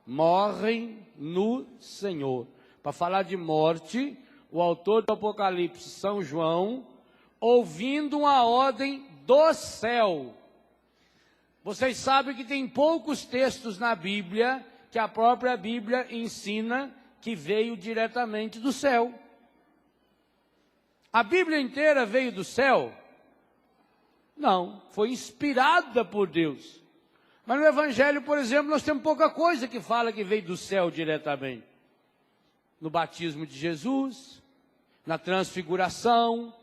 morrem no Senhor. Para falar de morte, o autor do Apocalipse, São João, ouvindo uma ordem do céu. Vocês sabem que tem poucos textos na Bíblia que a própria Bíblia ensina que veio diretamente do céu. A Bíblia inteira veio do céu? Não, foi inspirada por Deus. Mas no Evangelho, por exemplo, nós temos pouca coisa que fala que veio do céu diretamente. No batismo de Jesus, na transfiguração,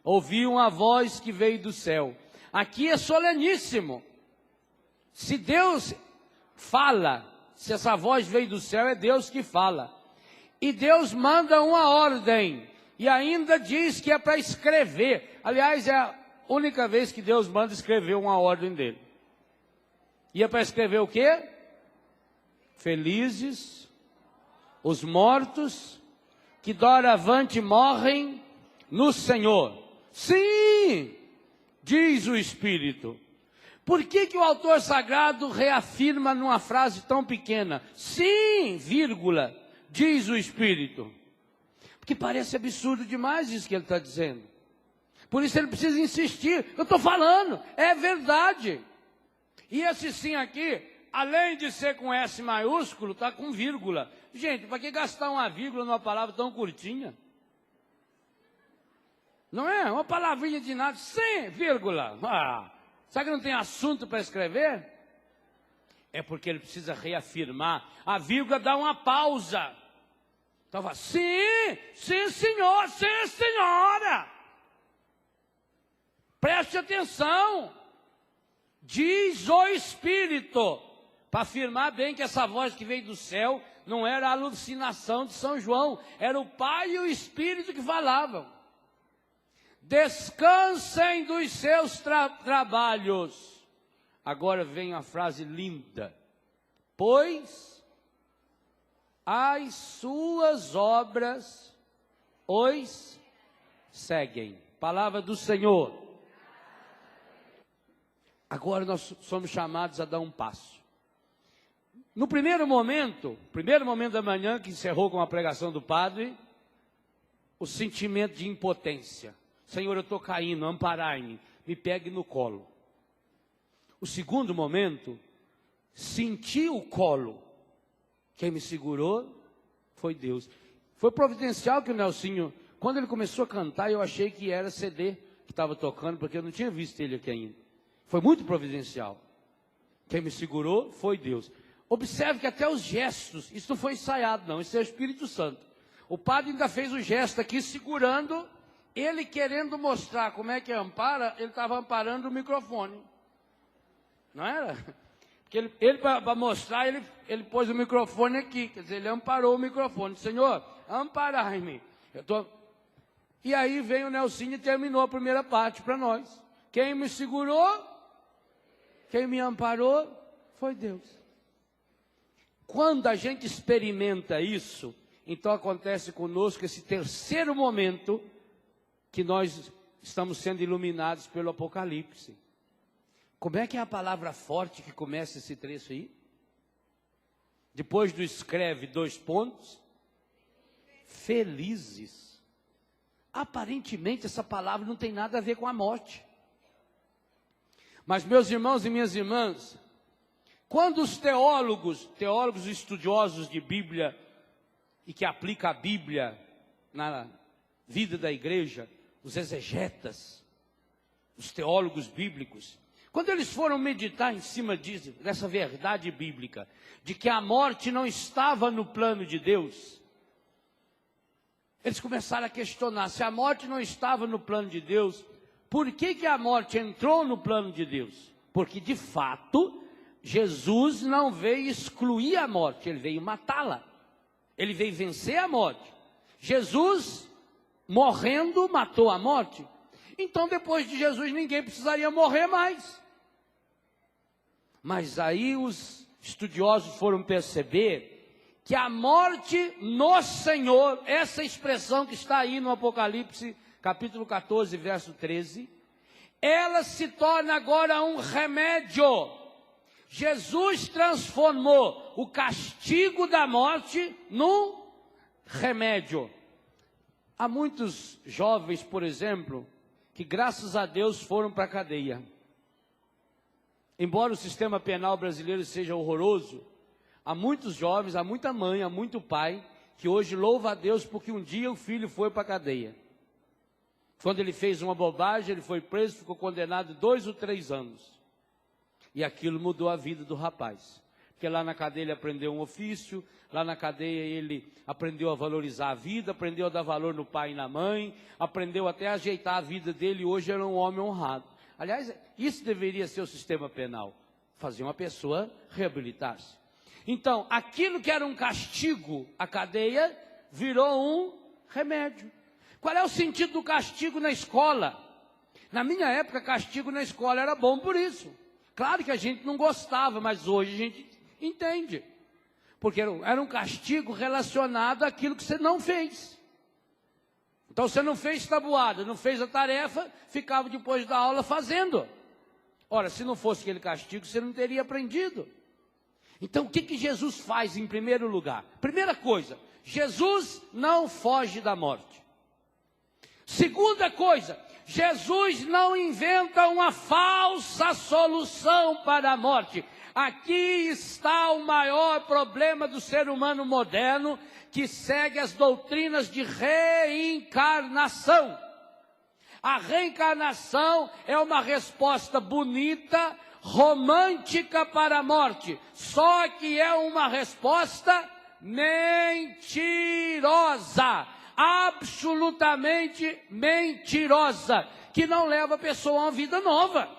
ouviu uma voz que veio do céu. Aqui é soleníssimo. Se Deus fala, se essa voz veio do céu, é Deus que fala. E Deus manda uma ordem, e ainda diz que é para escrever. Aliás, é a única vez que Deus manda escrever uma ordem dele. E é para escrever o quê? Felizes os mortos que doravante morrem no Senhor. Sim, diz o Espírito. Por que o autor sagrado reafirma numa frase tão pequena? Sim, vírgula, diz o Espírito. Porque parece absurdo demais isso que ele está dizendo. Por isso ele precisa insistir. Eu estou falando, é verdade. E esse sim aqui, além de ser com S maiúsculo, está com vírgula. Gente, para que gastar uma vírgula numa palavra tão curtinha? Não é? Uma palavrinha de nada, sem vírgula. Sabe que não tem assunto para escrever? É porque ele precisa reafirmar. A vírgula dá uma pausa. Então fala, sim, sim senhor, sim senhora. Preste atenção. Diz o Espírito. Para afirmar bem que essa voz que veio do céu não era a alucinação de São João. Era o Pai e o Espírito que falavam. Descansem dos seus trabalhos. Agora vem a frase linda. Pois as suas obras os seguem. Palavra do Senhor. Agora nós somos chamados a dar um passo. No primeiro momento da manhã, que encerrou com a pregação do padre, o sentimento de impotência. Senhor, eu estou caindo, amparai-me, me pegue no colo. O segundo momento, senti o colo. Quem me segurou foi Deus. Foi providencial que o Nelsinho, quando ele começou a cantar, eu achei que era CD que estava tocando, porque eu não tinha visto ele aqui ainda. Foi muito providencial. Quem me segurou foi Deus. Observe que até os gestos, isso não foi ensaiado não, isso é o Espírito Santo. O padre ainda fez o gesto aqui, segurando, ele querendo mostrar como é que ampara, ele estava amparando o microfone. Não era? Porque ele para mostrar, ele pôs o microfone aqui, quer dizer, ele amparou o microfone. Senhor, amparai-me. E aí veio o Nelsinho e terminou a primeira parte para nós. Quem me segurou, quem me amparou, foi Deus. Quando a gente experimenta isso, então acontece conosco esse terceiro momento que nós estamos sendo iluminados pelo Apocalipse. Como é que é a palavra forte que começa esse trecho aí? Depois do escreve 2 pontos. Felizes. Aparentemente essa palavra não tem nada a ver com a morte. Mas meus irmãos e minhas irmãs, quando os teólogos estudiosos de Bíblia e que aplicam a Bíblia na vida da igreja, os exegetas, os teólogos bíblicos, quando eles foram meditar em cima dessa verdade bíblica, de que a morte não estava no plano de Deus, eles começaram a questionar, se a morte não estava no plano de Deus, por que a morte entrou no plano de Deus? Porque de fato, Jesus não veio excluir a morte, ele veio matá-la. Ele veio vencer a morte. Jesus, morrendo, matou a morte. Então, depois de Jesus, ninguém precisaria morrer mais. Mas aí os estudiosos foram perceber que a morte no Senhor, essa expressão que está aí no Apocalipse, capítulo 14, verso 13, ela se torna agora um remédio. Jesus transformou o castigo da morte num remédio. Há muitos jovens, por exemplo, que graças a Deus foram para a cadeia. Embora o sistema penal brasileiro seja horroroso, há muitos jovens, há muita mãe, há muito pai, que hoje louva a Deus porque um dia o filho foi para a cadeia. Quando ele fez uma bobagem, ele foi preso, ficou condenado 2 ou 3 anos. E aquilo mudou a vida do rapaz. Porque lá na cadeia ele aprendeu um ofício, lá na cadeia ele aprendeu a valorizar a vida, aprendeu a dar valor no pai e na mãe, aprendeu até a ajeitar a vida dele, e hoje era um homem honrado. Aliás, isso deveria ser o sistema penal, fazer uma pessoa reabilitar-se. Então, aquilo que era um castigo, a cadeia, virou um remédio. Qual é o sentido do castigo na escola? Na minha época, castigo na escola era bom por isso. Claro que a gente não gostava, mas hoje a gente entende. Porque era um castigo relacionado àquilo que você não fez. Então você não fez tabuada, não fez a tarefa, ficava depois da aula fazendo. Ora, se não fosse aquele castigo, você não teria aprendido. Então o que Jesus faz em primeiro lugar? Primeira coisa, Jesus não foge da morte. Segunda coisa, Jesus não inventa uma falsa solução para a morte. Aqui está o maior problema do ser humano moderno, que segue as doutrinas de reencarnação. A reencarnação é uma resposta bonita, romântica para a morte, só que é uma resposta mentirosa, absolutamente mentirosa, que não leva a pessoa a uma vida nova.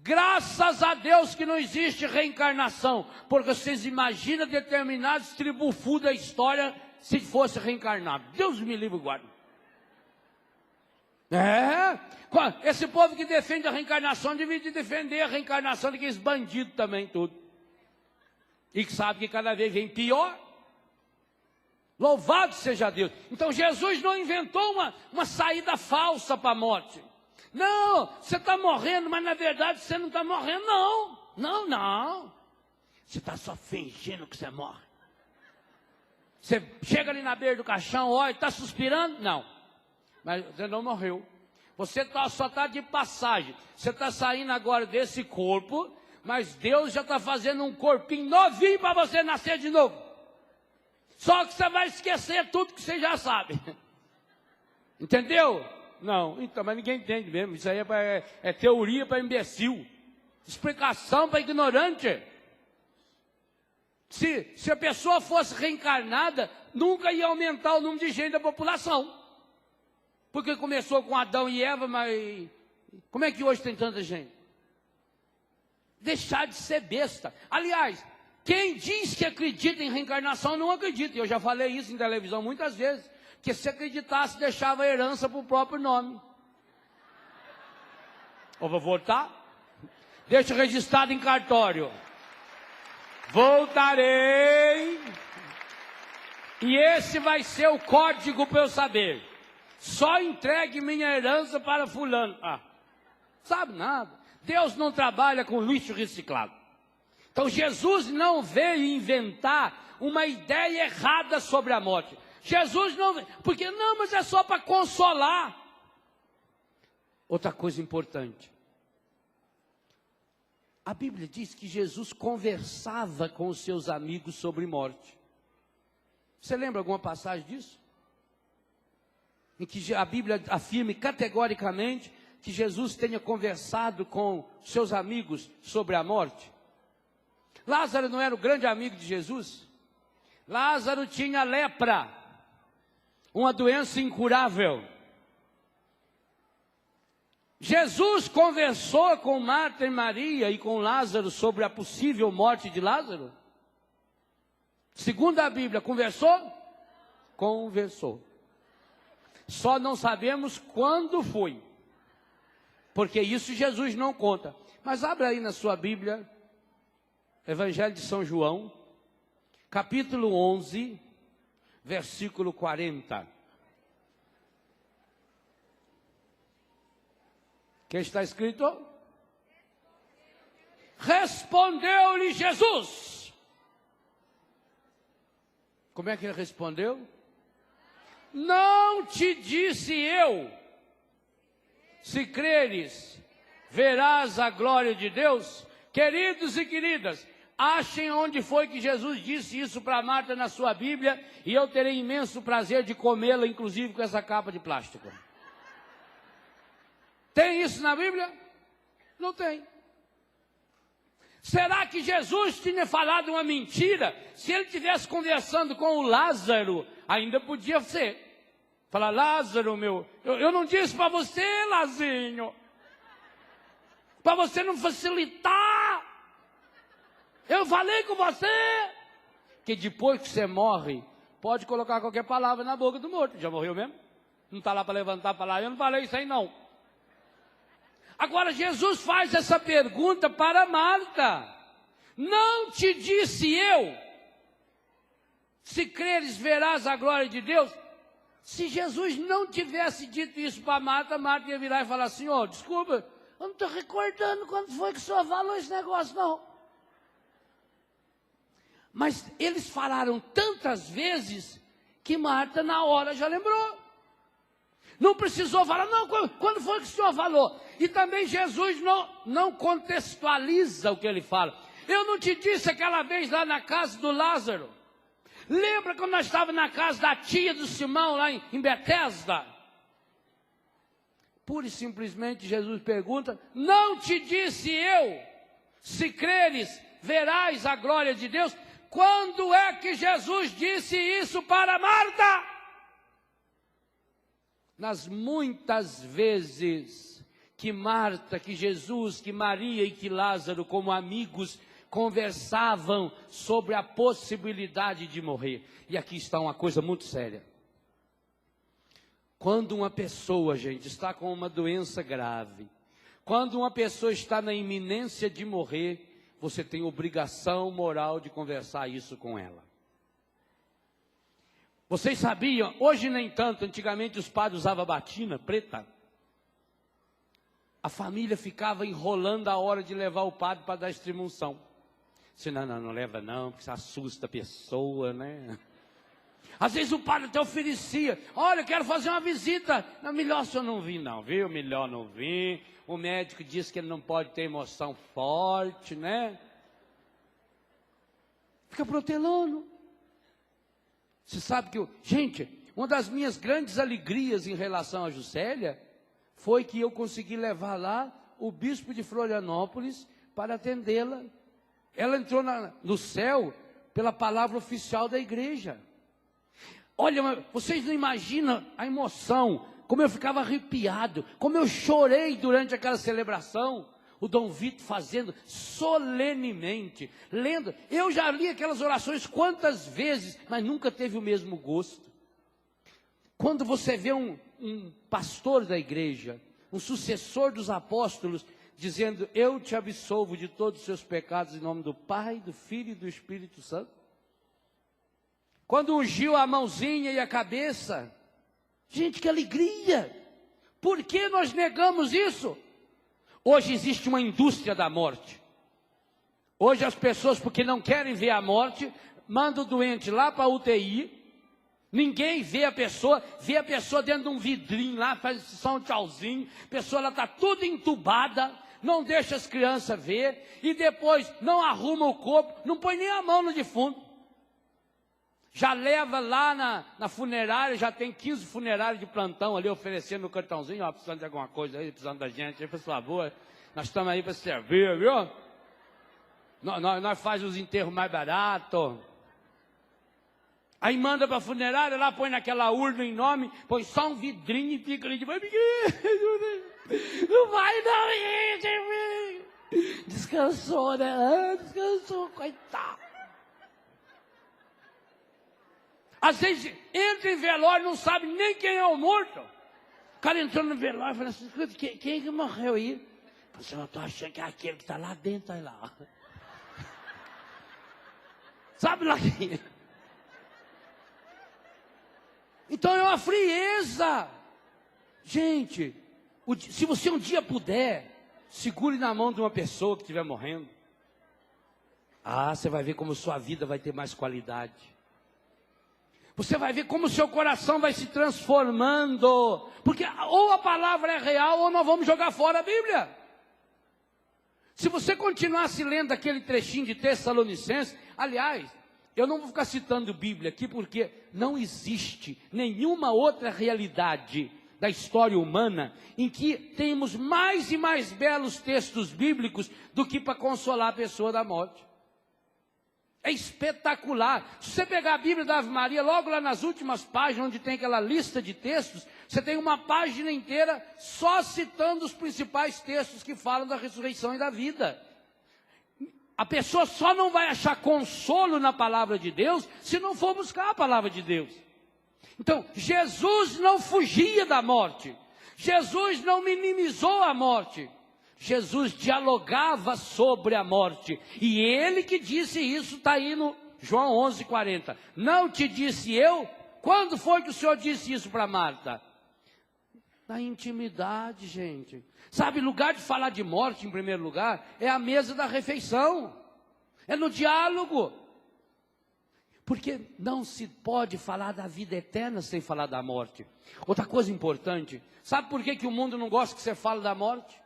Graças a Deus que não existe reencarnação, porque vocês imaginam determinados tribufu da história se fosse reencarnado. Deus me livre e guarde. Esse povo que defende a reencarnação devia defender a reencarnação daqueles bandidos também, tudo. E que sabe que cada vez vem pior. Louvado seja Deus. Então Jesus não inventou uma saída falsa para a morte. Não, você está morrendo, mas na verdade você não está morrendo, não. Não. Você está só fingindo que você morre. Você chega ali na beira do caixão, olha, está suspirando? Não. Mas você não morreu. Você só está de passagem. Você está saindo agora desse corpo, mas Deus já está fazendo um corpinho novinho para você nascer de novo. Só que você vai esquecer tudo que você já sabe. Entendeu? Não, então, mas ninguém entende mesmo. Isso aí é teoria para imbecil. Explicação para ignorante. Se a pessoa fosse reencarnada, nunca ia aumentar o número de gente da população. Porque começou com Adão e Eva, mas como é que hoje tem tanta gente? Deixar de ser besta. Aliás, quem diz que acredita em reencarnação não acredita. Eu já falei isso em televisão muitas vezes. Que se acreditasse, deixava a herança para o próprio nome. Eu vou voltar? Deixa registrado em cartório. Voltarei. E esse vai ser o código para eu saber. Só entregue minha herança para fulano. Sabe nada. Deus não trabalha com lixo reciclado. Então Jesus não veio inventar uma ideia errada sobre a morte. Jesus não, porque não, mas é só para consolar. Outra coisa importante. A Bíblia diz que Jesus conversava com os seus amigos sobre morte. Você lembra alguma passagem disso? Em que a Bíblia afirma categoricamente que Jesus tenha conversado com seus amigos sobre a morte. Lázaro não era o grande amigo de Jesus? Lázaro tinha lepra, uma doença incurável. Jesus conversou com Marta e Maria e com Lázaro sobre a possível morte de Lázaro? Segundo a Bíblia, conversou? Conversou. Só não sabemos quando foi, porque isso Jesus não conta. Mas abra aí na sua Bíblia, Evangelho de São João, capítulo 11, versículo 40. Que está escrito? Respondeu-lhe Jesus. Como é que ele respondeu? Não te disse eu, se creres, verás a glória de Deus? Queridos e queridas, achem onde foi que Jesus disse isso para Marta na sua Bíblia, e eu terei imenso prazer de comê-la, inclusive com essa capa de plástico. Tem isso na Bíblia? Não tem. Será que Jesus tinha falado uma mentira? Se ele estivesse conversando com o Lázaro, ainda podia ser. Falar, Lázaro, eu não disse para você, Lazinho, para você não facilitar. Eu falei com você que depois que você morre, pode colocar qualquer palavra na boca do morto. Já morreu mesmo? Não está lá para levantar, para lá. Eu não falei isso aí não. Agora Jesus faz essa pergunta para Marta. Não te disse eu, se creres verás a glória de Deus? Se Jesus não tivesse dito isso para Marta, Marta ia virar e falar assim, ó, desculpa, eu não estou recordando quando foi que o senhor falou esse negócio não. Mas eles falaram tantas vezes que Marta na hora já lembrou. Não precisou falar, não, quando foi que o senhor falou? E também Jesus não contextualiza o que ele fala. Eu não te disse aquela vez lá na casa do Lázaro? Lembra quando nós estávamos na casa da tia do Simão, lá em Betesda? Pura e simplesmente Jesus pergunta, não te disse eu, se creres, verás a glória de Deus? Quando é que Jesus disse isso para Marta? Nas muitas vezes que Marta, que Jesus, que Maria e que Lázaro, como amigos, conversavam sobre a possibilidade de morrer. E aqui está uma coisa muito séria. Quando uma pessoa, gente, está com uma doença grave, quando uma pessoa está na iminência de morrer, você tem obrigação moral de conversar isso com ela. Vocês sabiam, hoje nem tanto, antigamente os padres usavam batina preta. A família ficava enrolando a hora de levar o padre para dar extrema-unção. Disse, não leva não, porque isso assusta a pessoa, né? Às vezes o padre até oferecia, olha, eu quero fazer uma visita. Não, melhor se eu não vir não, viu? Melhor não vir. O médico disse que ele não pode ter emoção forte, né? Fica protelando. Você sabe que gente, uma das minhas grandes alegrias em relação a Juscelia foi que eu consegui levar lá o bispo de Florianópolis para atendê-la. Ela entrou no céu pela palavra oficial da igreja. Olha, vocês não imaginam a emoção, como eu ficava arrepiado, como eu chorei durante aquela celebração. O Dom Vitor fazendo solenemente, lendo. Eu já li aquelas orações quantas vezes, mas nunca teve o mesmo gosto. Quando você vê um pastor da igreja, um sucessor dos apóstolos, dizendo, eu te absolvo de todos os seus pecados em nome do Pai, do Filho e do Espírito Santo. Quando ungiu a mãozinha e a cabeça, gente, que alegria! Por que nós negamos isso? Hoje existe uma indústria da morte. Hoje as pessoas, porque não querem ver a morte, mandam o doente lá para a UTI, ninguém vê a pessoa dentro de um vidrinho lá, faz só um tchauzinho, a pessoa está tudo entubada, não deixa as crianças ver, e depois não arruma o corpo, não põe nem a mão no defunto. Já leva lá na funerária, já tem 15 funerários de plantão ali, oferecendo o cartãozinho, ó, precisando de alguma coisa aí, precisando da gente, aí, por favor, nós estamos aí para servir, viu? Nós fazemos os enterros mais baratos. Aí manda para a funerária, lá põe naquela urna em nome, põe só um vidrinho e fica ali, não vai não, gente, descansou, né? Descansou, coitado. Às vezes entra em velório e não sabe nem quem é o morto. O cara entrou no velório e fala assim, quem é que morreu aí? Eu estou achando que é aquele que está lá dentro, aí lá. Sabe lá quem é? Então é uma frieza. Gente, se você um dia puder, segure na mão de uma pessoa que estiver morrendo. Ah, você vai ver como sua vida vai ter mais qualidade. Você vai ver como o seu coração vai se transformando. Porque ou a palavra é real ou nós vamos jogar fora a Bíblia. Se você continuasse lendo aquele trechinho de Tessalonicenses, aliás, eu não vou ficar citando Bíblia aqui porque não existe nenhuma outra realidade da história humana em que temos mais e mais belos textos bíblicos do que para consolar a pessoa da morte. É espetacular. Se você pegar a Bíblia da Ave Maria, logo lá nas últimas páginas, onde tem aquela lista de textos, você tem uma página inteira só citando os principais textos que falam da ressurreição e da vida. A pessoa só não vai achar consolo na palavra de Deus se não for buscar a palavra de Deus. Então, Jesus não fugia da morte. Jesus não minimizou a morte. Jesus dialogava sobre a morte. E ele que disse isso, está aí no João 11:40. Não te disse eu? Quando foi que o Senhor disse isso para Marta? Na intimidade, gente. Sabe, lugar de falar de morte, em primeiro lugar, é a mesa da refeição. É no diálogo. Porque não se pode falar da vida eterna sem falar da morte. Outra coisa importante, sabe por que o mundo não gosta que você fale da morte?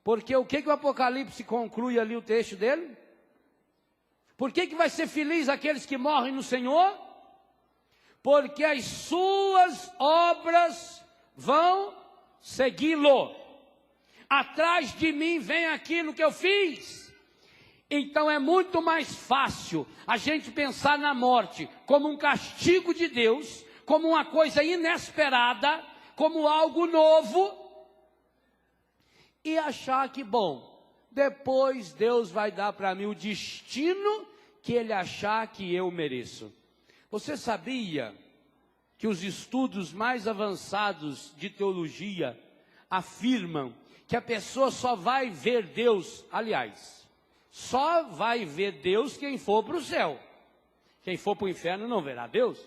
Porque o que o Apocalipse conclui ali o texto dele? Por que vai ser feliz aqueles que morrem no Senhor? Porque as suas obras vão segui-lo. Atrás de mim vem aquilo que eu fiz. Então é muito mais fácil a gente pensar na morte como um castigo de Deus, como uma coisa inesperada, como algo novo, e achar que, bom, depois Deus vai dar para mim o destino que Ele achar que eu mereço. Você sabia que os estudos mais avançados de teologia afirmam que a pessoa só vai ver Deus, aliás, só vai ver Deus quem for para o céu. Quem for para o inferno não verá Deus.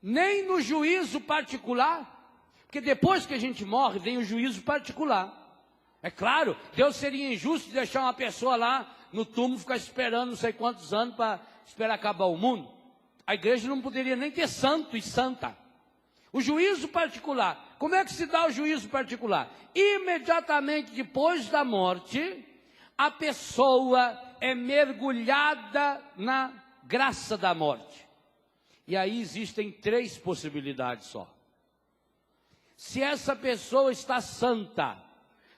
Nem no juízo particular, porque depois que a gente morre vem o juízo particular. É claro, Deus seria injusto de deixar uma pessoa lá no túmulo ficar esperando não sei quantos anos para esperar acabar o mundo. A igreja não poderia nem ter santo e santa. O juízo particular, como é que se dá o juízo particular? Imediatamente depois da morte, a pessoa é mergulhada na graça da morte. E aí existem 3 possibilidades só. Se essa pessoa está santa,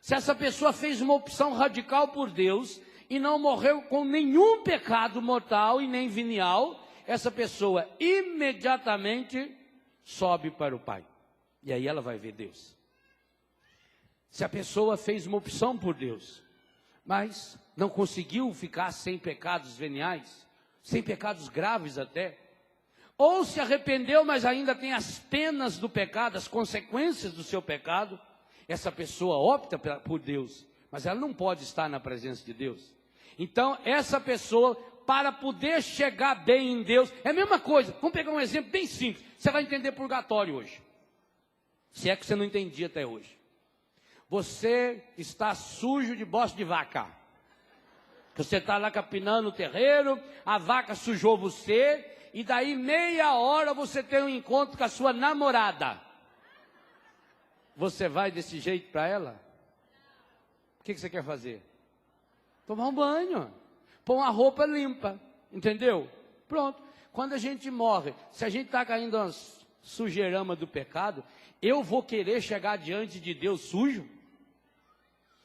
se essa pessoa fez uma opção radical por Deus e não morreu com nenhum pecado mortal e nem venial, essa pessoa imediatamente sobe para o Pai. E aí ela vai ver Deus. Se a pessoa fez uma opção por Deus, mas não conseguiu ficar sem pecados veniais, sem pecados graves até, ou se arrependeu, mas ainda tem as penas do pecado, as consequências do seu pecado, essa pessoa opta por Deus, mas ela não pode estar na presença de Deus. Então, essa pessoa, para poder chegar bem em Deus, é a mesma coisa. Vamos pegar um exemplo bem simples. Você vai entender purgatório hoje. Se é que você não entendia até hoje. Você está sujo de bosta de vaca. Você está lá capinando o terreiro, a vaca sujou você, e daí meia hora você tem um encontro com a sua namorada. Você vai desse jeito para ela? O que você quer fazer? Tomar um banho, pôr uma roupa limpa, entendeu? Pronto. Quando a gente morre, se a gente está caindo umas sujeirama do pecado, eu vou querer chegar diante de Deus sujo?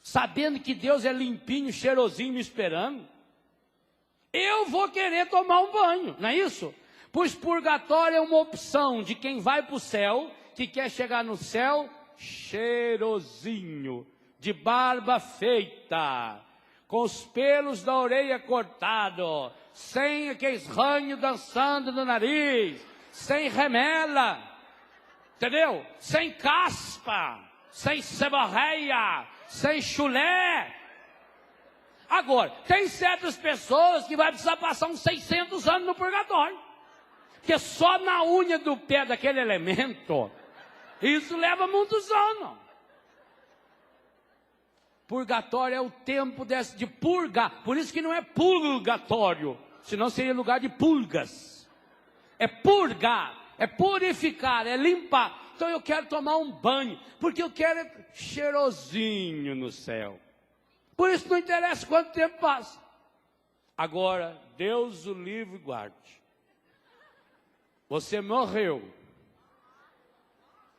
Sabendo que Deus é limpinho, cheirosinho, me esperando? Eu vou querer tomar um banho, não é isso? Pois purgatório é uma opção de quem vai para o céu, que quer chegar no céu cheirosinho, de barba feita, com os pelos da orelha cortados, sem aqueles ranhos dançando no nariz, sem remela, entendeu? Sem caspa, sem seborreia, sem chulé. Agora, tem certas pessoas que vai precisar passar uns 600 anos no purgatório, porque só na unha do pé daquele elemento, isso leva muitos anos. Purgatório é o tempo de purgar. Por isso que não é purgatório, senão seria lugar de pulgas. É purgar, é purificar, é limpar. Então eu quero tomar um banho, porque eu quero cheirosinho no céu. Por isso não interessa quanto tempo passa. Agora, Deus o livre e guarde. Você morreu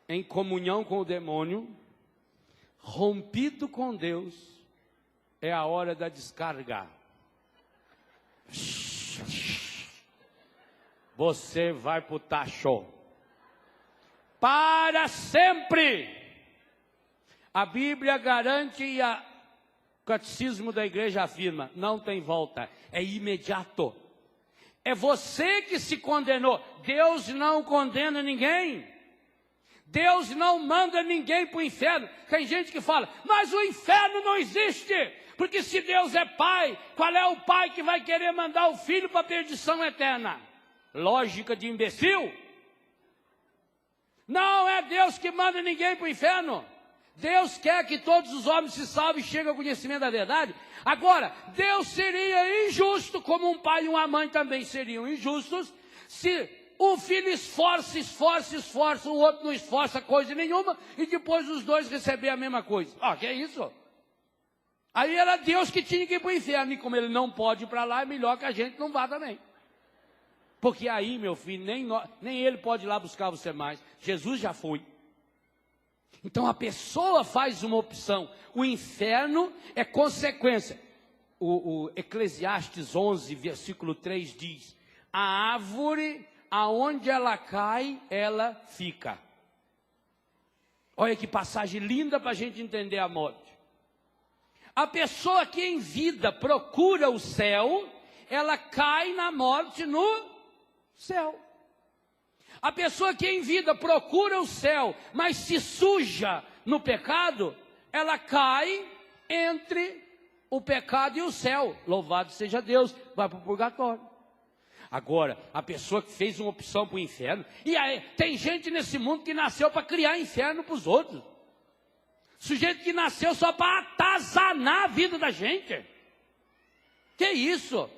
em comunhão com o demônio, rompido com Deus, é a hora da descarga. Você vai para o tacho. Para sempre. A Bíblia garante e o catecismo da igreja afirma, não tem volta, é imediato. É você que se condenou. Deus não condena ninguém. Deus não manda ninguém para o inferno. Tem gente que fala, mas o inferno não existe. Porque se Deus é pai, qual é o pai que vai querer mandar o filho para a perdição eterna? Lógica de imbecil. Não é Deus que manda ninguém para o inferno. Deus quer que todos os homens se salvem e cheguem ao conhecimento da verdade. Agora, Deus seria injusto, como um pai e uma mãe também seriam injustos, se um filho esforça, o outro não esforça coisa nenhuma, e depois os dois receberem a mesma coisa. Que é isso? Aí era Deus que tinha que ir para o inferno, e como ele não pode ir para lá, é melhor que a gente não vá também. Porque aí, meu filho, nem ele pode ir lá buscar você mais. Jesus já foi. Então a pessoa faz uma opção. O inferno é consequência. O Eclesiastes 11, versículo 3 diz, a árvore, aonde ela cai, ela fica. Olha que passagem linda para a gente entender a morte. A pessoa que em vida procura o céu, ela cai na morte no céu. A pessoa que em vida procura o céu, mas se suja no pecado, ela cai entre o pecado e o céu. Louvado seja Deus, vai para o purgatório. Agora, a pessoa que fez uma opção para o inferno, e aí, tem gente nesse mundo que nasceu para criar inferno para os outros. Sujeito que nasceu só para atazanar a vida da gente. Que isso?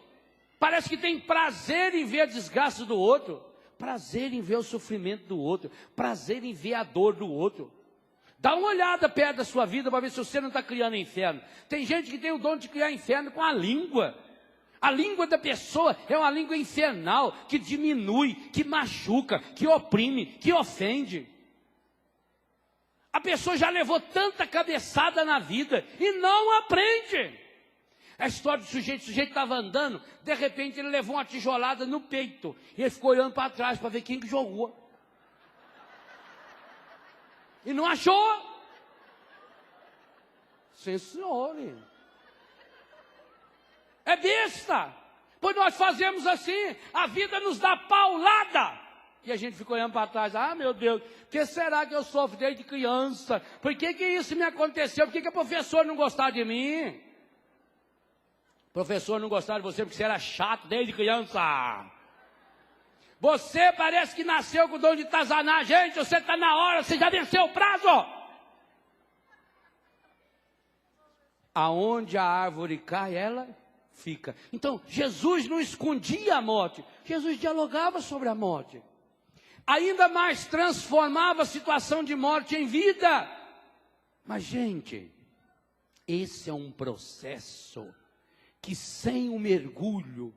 Parece que tem prazer em ver a desgraça do outro. Prazer em ver o sofrimento do outro. Prazer em ver a dor do outro. Dá uma olhada perto da sua vida para ver se você não está criando inferno. Tem gente que tem o dom de criar inferno com a língua. A língua da pessoa é uma língua infernal, que diminui, que machuca, que oprime, que ofende. A pessoa já levou tanta cabeçada na vida e não aprende. A história do sujeito estava andando, de repente ele levou uma tijolada no peito. E ele ficou olhando para trás para ver quem que jogou. E não achou. Sim, senhor. É besta. Pois nós fazemos assim, a vida nos dá paulada. E a gente fica olhando para trás, meu Deus, por que será que eu sofro desde criança? Por que isso me aconteceu? Por que a professora não gostava de mim? O professor não gostava de você porque você era chato desde criança. Você parece que nasceu com o dom de atazanar. Gente, você está na hora, você já venceu o prazo. Aonde a árvore cai, ela fica. Então, Jesus não escondia a morte. Jesus dialogava sobre a morte. Ainda mais transformava a situação de morte em vida. Mas, gente, esse é um processo que sem o mergulho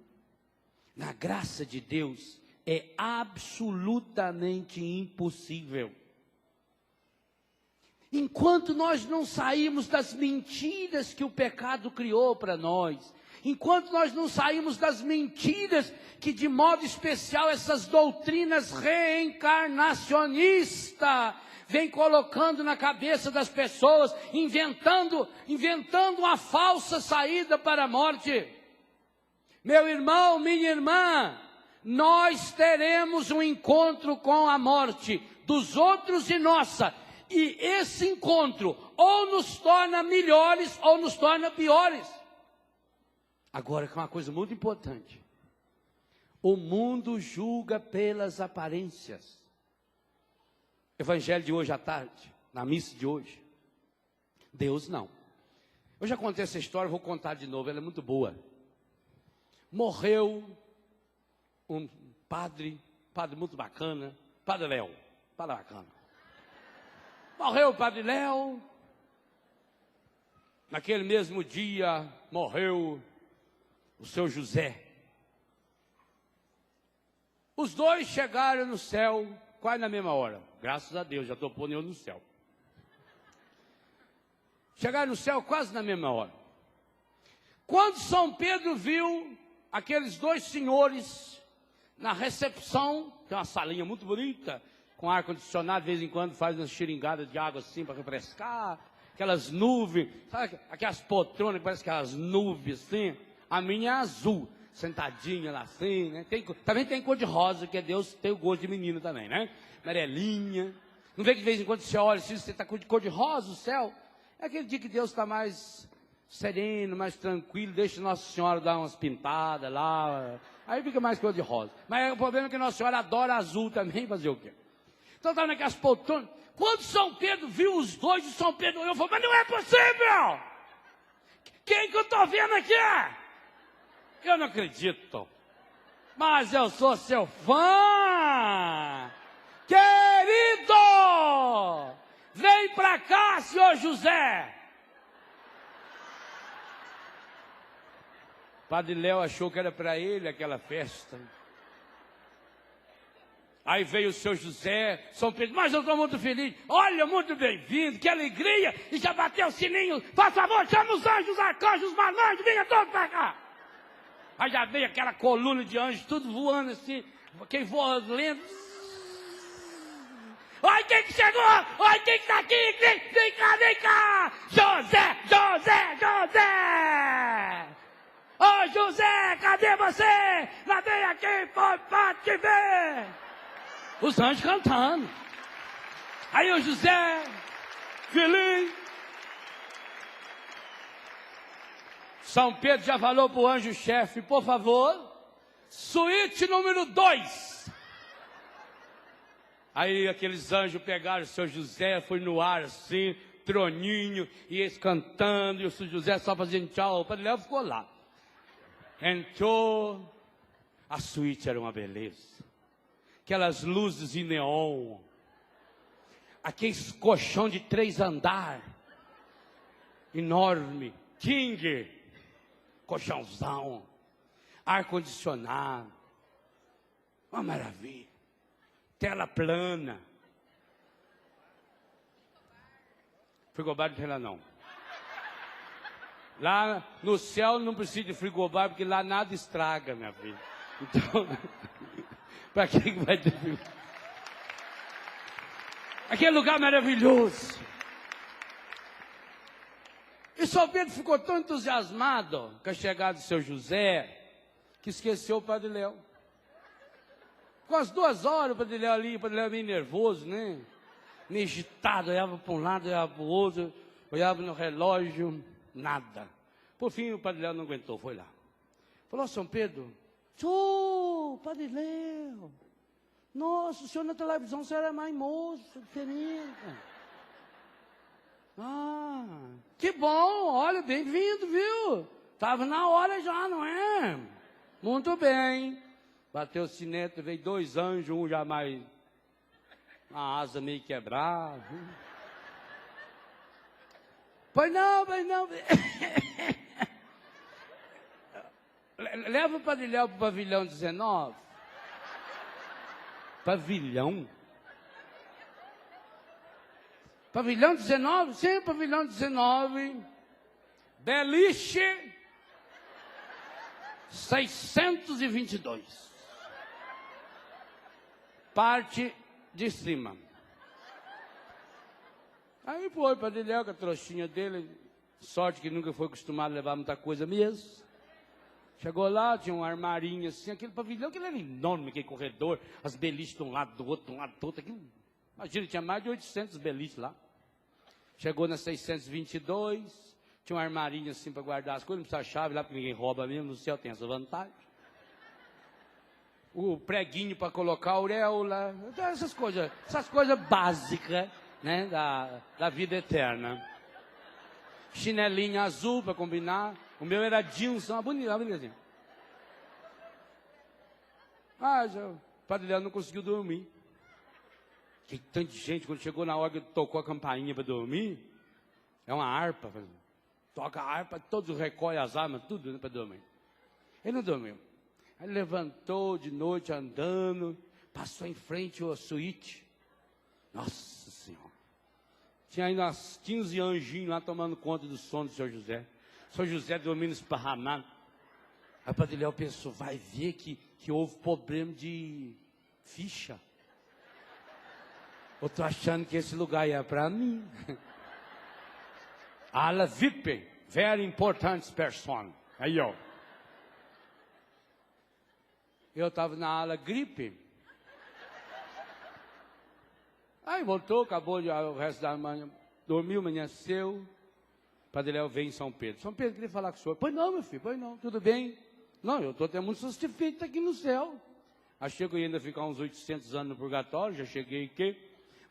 na graça de Deus é absolutamente impossível. Enquanto nós não saímos das mentiras que o pecado criou para nós, enquanto nós não saímos das mentiras que de modo especial essas doutrinas reencarnacionistas vem colocando na cabeça das pessoas, inventando uma falsa saída para a morte. Meu irmão, minha irmã, nós teremos um encontro com a morte dos outros e nossa. E esse encontro ou nos torna melhores ou nos torna piores. Agora, que é uma coisa muito importante. O mundo julga pelas aparências. Evangelho de hoje à tarde, na missa de hoje. Deus não. Eu já contei essa história, vou contar de novo, ela é muito boa. Morreu um padre muito bacana, Padre Léo, padre bacana. Morreu o Padre Léo. Naquele mesmo dia, morreu o seu José. Os dois chegaram no céu, quase na mesma hora. Graças a Deus, já estou pondo eu no céu. Chegaram no céu quase na mesma hora. Quando São Pedro viu aqueles dois senhores na recepção, tem uma salinha muito bonita, com ar-condicionado, de vez em quando faz umas xiringadas de água assim para refrescar, aquelas nuvens, sabe aquelas poltronas que parecem aquelas nuvens assim? A minha é azul, sentadinha lá assim, né? Também tem cor de rosa, que é Deus, tem o gosto de menino também, né? Amarelinha. Não vê que de vez em quando você olha assim, você está com cor de rosa o céu? É aquele dia que Deus está mais sereno, mais tranquilo, deixa Nossa Senhora dar umas pintadas lá, aí fica mais cor de rosa. Mas o problema é que Nossa Senhora adora azul também, fazer o quê? Então estava naquelas poltronas. Quando São Pedro viu os dois, o São Pedro olhou e falou, mas não é possível! Quem que eu estou vendo aqui? Eu não acredito. Mas eu sou seu fã! Querido! Vem pra cá, senhor José! Padre Léo achou que era para ele aquela festa. Aí veio o seu José, São Pedro, mas eu estou muito feliz. Olha, muito bem-vindo, que alegria. E já bateu o sininho, faz favor, chama os anjos, arcanjos, malandros, venha todos para cá. Aí já veio aquela coluna de anjos, tudo voando assim, quem voa lento. Olha quem que chegou, olha quem que está aqui, vem cá, vem cá. José, José, José. Ô José, cadê você? Lá vem aqui, pode te ver. Os anjos cantando. Aí o José, feliz. São Pedro já falou para o anjo-chefe, por favor, suíte número 2. Aí aqueles anjos pegaram o seu José, foi no ar assim, troninho, e eles cantando, e o seu José só fazendo tchau. O Padre Léo ficou lá. Entrou, a suíte era uma beleza. Aquelas luzes em neon, aqueles colchão de 3 andares, enorme, king, colchãozão, ar-condicionado, uma maravilha, tela plana. Frigobar não tem lá não. Lá no céu não precisa de frigobar, porque lá nada estraga, minha filha. Então, para que vai ter frigobar? Aquele lugar maravilhoso. E São Pedro ficou tão entusiasmado com a chegada do seu José, que esqueceu o Padre Léo. Com as 2 horas, o Padre Léo ali, o Padre Léo meio nervoso, né? Meio agitado, olhava para um lado, olhava para o outro, olhava no relógio, nada. Por fim, o Padre Léo não aguentou, foi lá. Falou, São Pedro, Padre Léo, nossa, o senhor na televisão, o senhor era mais moço, diferente. Ah, que bom, olha, bem-vindo, viu? Estava na hora já, não é? Muito bem. Bateu o sinete, veio 2 anjos, um já mais, a asa meio quebrada. Pois não. Leva o Padre Léo para o pavilhão 19. Pavilhão? Pavilhão 19? Sim, pavilhão 19. Beliche 622. Parte de cima. Aí foi o Padre Léo, com a trouxinha dele. Sorte que nunca foi acostumado a levar muita coisa mesmo. Chegou lá, tinha um armarinho assim, aquele pavilhão, aquele era enorme, aquele corredor, as beliches de um lado do outro, aquilo, imagina, tinha mais de 800 beliches lá. Chegou na 622, tinha um armarinho assim para guardar as coisas, não precisa chave lá, porque ninguém rouba mesmo, no céu tem essa vantagem. O preguinho para colocar a auréola, essas coisas básicas, né, da vida eterna. chinelinho azul para combinar. O meu era jeans, bonito. O Padre Léo não conseguiu dormir. Que tanta gente, quando chegou na hora que tocou a campainha para dormir, é uma harpa, toca a harpa, todos recolhem as armas, tudo, né, para dormir. Ele não dormiu. Aí levantou de noite andando, passou em frente à suíte. Nossa Senhora. Tinha ainda uns 15 anjinhos lá tomando conta do sono do Sr. José. O Sr. José dormindo esparramado. Aí o Padre Léo pensou, vai ver que houve problema de ficha. Eu estou achando que esse lugar é para mim. Ala VIP, very important person. Aí, ó. Eu estava na ala gripe. Aí voltou, acabou o resto da manhã. Dormiu, amanheceu. Padre Léo veio em São Pedro. São Pedro, queria falar com o senhor. Pois não, meu filho, pois não, tudo bem. Não, eu estou até muito satisfeito aqui no céu. Achei que eu ia ainda ficar uns 800 anos no purgatório, já cheguei aqui.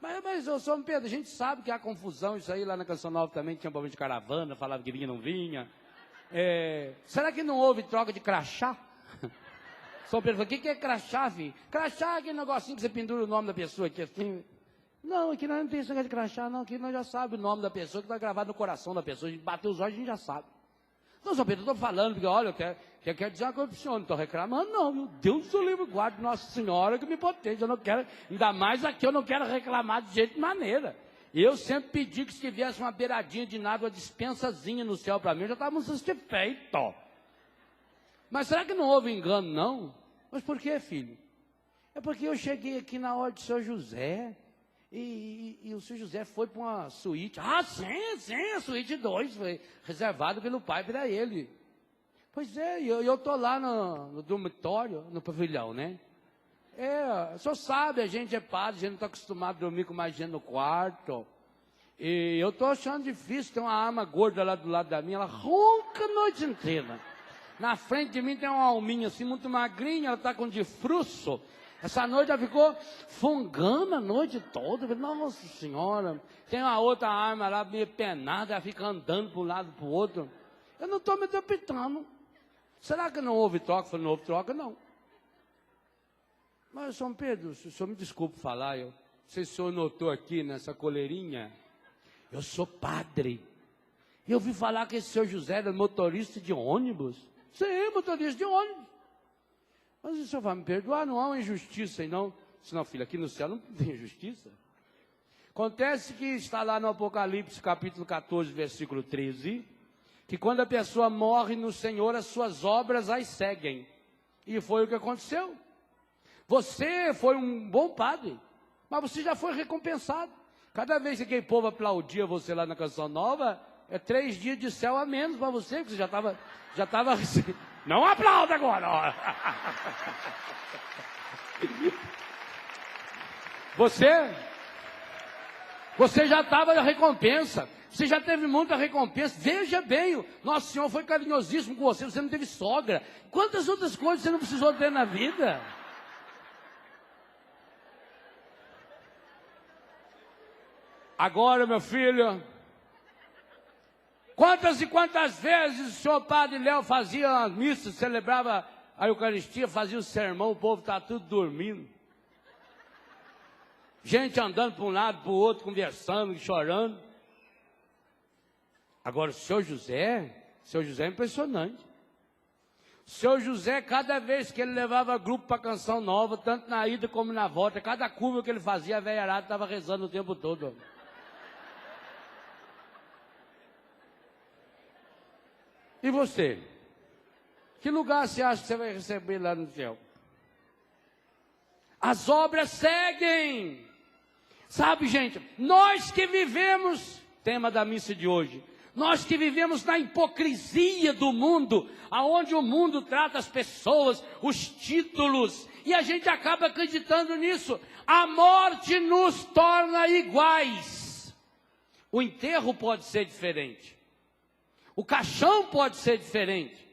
Mas ô, São Pedro, a gente sabe que há confusão, isso aí lá na Canção Nova também tinha problema de caravana, falava que vinha, não vinha. Será que não houve troca de crachá? São Pedro falou, o que é crachá, filho? Crachá é aquele negocinho que você pendura o nome da pessoa aqui assim. Não, aqui nós não tem esse negócio de crachá, não. Aqui nós já sabemos o nome da pessoa, que está gravado no coração da pessoa. A gente bateu os olhos, a gente já sabe. Não, São Pedro, eu estou falando, porque olha, eu quero dizer uma coisa para o senhor, não estou reclamando, não. Meu Deus do livro, guarde Nossa Senhora que me potente. Eu não quero, ainda mais aqui, eu não quero reclamar de jeito de maneira. Eu sempre pedi que se tivesse uma beiradinha de nada, uma dispensazinha no céu para mim, eu já estava satisfeito. Mas será que não houve engano, não? Mas por que, filho? É porque eu cheguei aqui na hora de São José, e o Sr. José foi para uma suíte. Ah, sim, a suíte 2 foi reservada pelo pai para ele. Pois é, eu estou lá no dormitório, no pavilhão, né? O senhor sabe, a gente é padre, a gente não está acostumado a dormir com mais gente no quarto. E eu estou achando difícil, tem uma arma gorda lá do lado da minha, ela ronca a noite inteira. Na frente de mim tem uma alminha assim, muito magrinha, ela está com difruço. Essa noite ela ficou fungando a noite toda. Nossa Senhora, tem uma outra arma lá meio penada, ela fica andando para um lado e para o outro. Eu não estou me adaptando. Será que não houve troca? Eu falei, não houve troca, não. Mas, São Pedro, o senhor me desculpe falar, não sei se o senhor notou aqui nessa coleirinha, eu sou padre. E eu ouvi falar que esse senhor José era motorista de ônibus. Sim, motorista de ônibus. Mas o senhor vai me perdoar, não há uma injustiça aí não. Senão, filho, aqui no céu não tem injustiça. Acontece que está lá no Apocalipse, capítulo 14, versículo 13, que quando a pessoa morre no Senhor, as suas obras as seguem. E foi o que aconteceu. Você foi um bom padre, mas você já foi recompensado. Cada vez que aquele povo aplaudia você lá na Canção Nova, é 3 dias de céu a menos para você, que você já estava... Não aplauda agora! Ó. Você já estava na recompensa. Você já teve muita recompensa. Veja bem, Nosso Senhor foi carinhosíssimo com você. Você não teve sogra. Quantas outras coisas você não precisou ter na vida? Agora, meu filho, quantas e quantas vezes o senhor Padre Léo fazia as missas, celebrava a Eucaristia, fazia o sermão, o povo está tudo dormindo. Gente andando para um lado, para o outro, conversando, chorando. Agora, o senhor José é impressionante. O senhor José, cada vez que ele levava grupo para a Canção Nova, tanto na ida como na volta, cada curva que ele fazia, a velharada estava rezando o tempo todo. E você? Que lugar você acha que você vai receber lá no céu? As obras seguem. Sabe, gente, nós que vivemos, tema da missa de hoje, nós que vivemos na hipocrisia do mundo, aonde o mundo trata as pessoas, os títulos, e a gente acaba acreditando nisso. A morte nos torna iguais. O enterro pode ser diferente. O caixão pode ser diferente.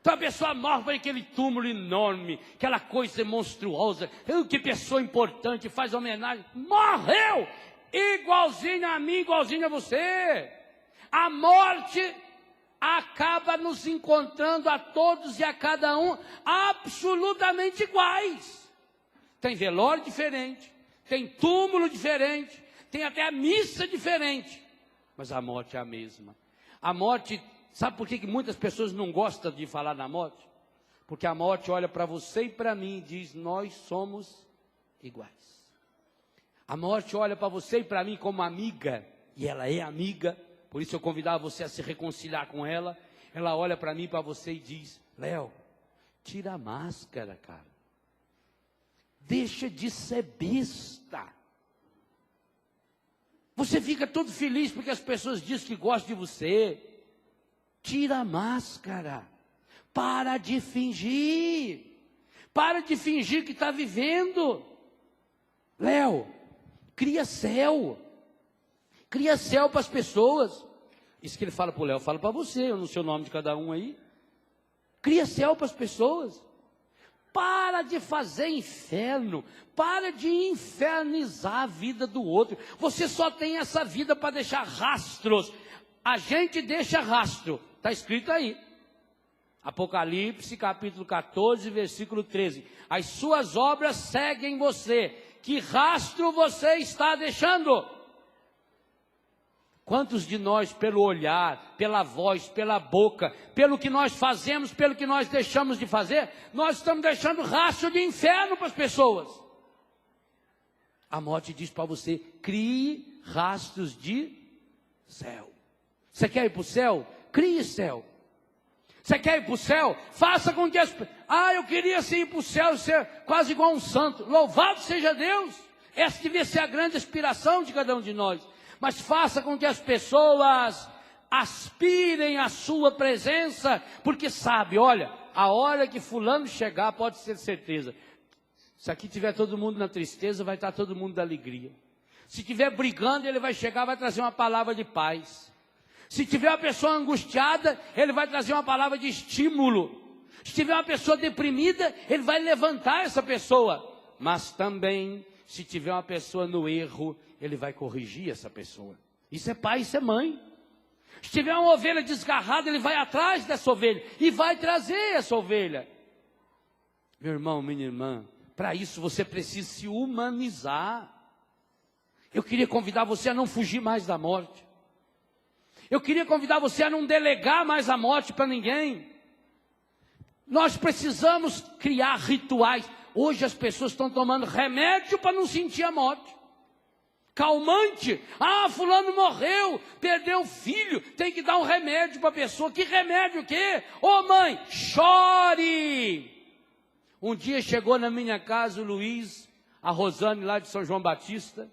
Então a pessoa morre para aquele túmulo enorme, aquela coisa monstruosa, que pessoa importante, faz homenagem. Morreu! Igualzinho a mim, igualzinho a você. A morte acaba nos encontrando a todos e a cada um absolutamente iguais. Tem velório diferente, tem túmulo diferente, tem até a missa diferente, mas a morte é a mesma. A morte, sabe por que muitas pessoas não gostam de falar na morte? Porque a morte olha para você e para mim e diz, nós somos iguais. A morte olha para você e para mim como amiga, e ela é amiga, por isso eu convidava você a se reconciliar com ela. Ela olha para mim e para você e diz, Léo, tira a máscara, cara. Deixa de ser besta. Você fica todo feliz porque as pessoas dizem que gostam de você. Tira a máscara. Para de fingir. Para de fingir que está vivendo. Léo, cria céu. Cria céu para as pessoas. Isso que ele fala para o Léo, eu falo para você, eu não sei o nome de cada um aí. Cria céu para as pessoas. Para de fazer inferno. Para de infernizar a vida do outro. Você só tem essa vida para deixar rastros. A gente deixa rastro. Está escrito aí. Apocalipse capítulo 14, versículo 13. As suas obras seguem você. Que rastro você está deixando? Quantos de nós, pelo olhar, pela voz, pela boca, pelo que nós fazemos, pelo que nós deixamos de fazer, nós estamos deixando rastro de inferno para as pessoas. A morte diz para você, crie rastros de céu. Você quer ir para o céu? Crie céu. Você quer ir para o céu? Faça com que as... eu queria ir para o céu, ser quase igual um santo. Louvado seja Deus. Essa devia ser a grande aspiração de cada um de nós. Mas faça com que as pessoas aspirem à sua presença, porque sabe, olha, a hora que fulano chegar, pode ter certeza, se aqui tiver todo mundo na tristeza, vai estar todo mundo da alegria. Se tiver brigando, ele vai chegar, vai trazer uma palavra de paz. Se tiver uma pessoa angustiada, ele vai trazer uma palavra de estímulo. Se tiver uma pessoa deprimida, ele vai levantar essa pessoa. Mas também, se tiver uma pessoa no erro, ele vai corrigir essa pessoa. Isso é pai, isso é mãe. Se tiver uma ovelha desgarrada, ele vai atrás dessa ovelha e vai trazer essa ovelha. Meu irmão, minha irmã, para isso você precisa se humanizar. Eu queria convidar você a não fugir mais da morte. Eu queria convidar você a não delegar mais a morte para ninguém. Nós precisamos criar rituais. Hoje as pessoas estão tomando remédio para não sentir a morte. Calmante. Fulano morreu, perdeu o filho, tem que dar um remédio para a pessoa. Que remédio o quê? Ô mãe, chore. Um dia chegou na minha casa o Luiz, a Rosane lá de São João Batista,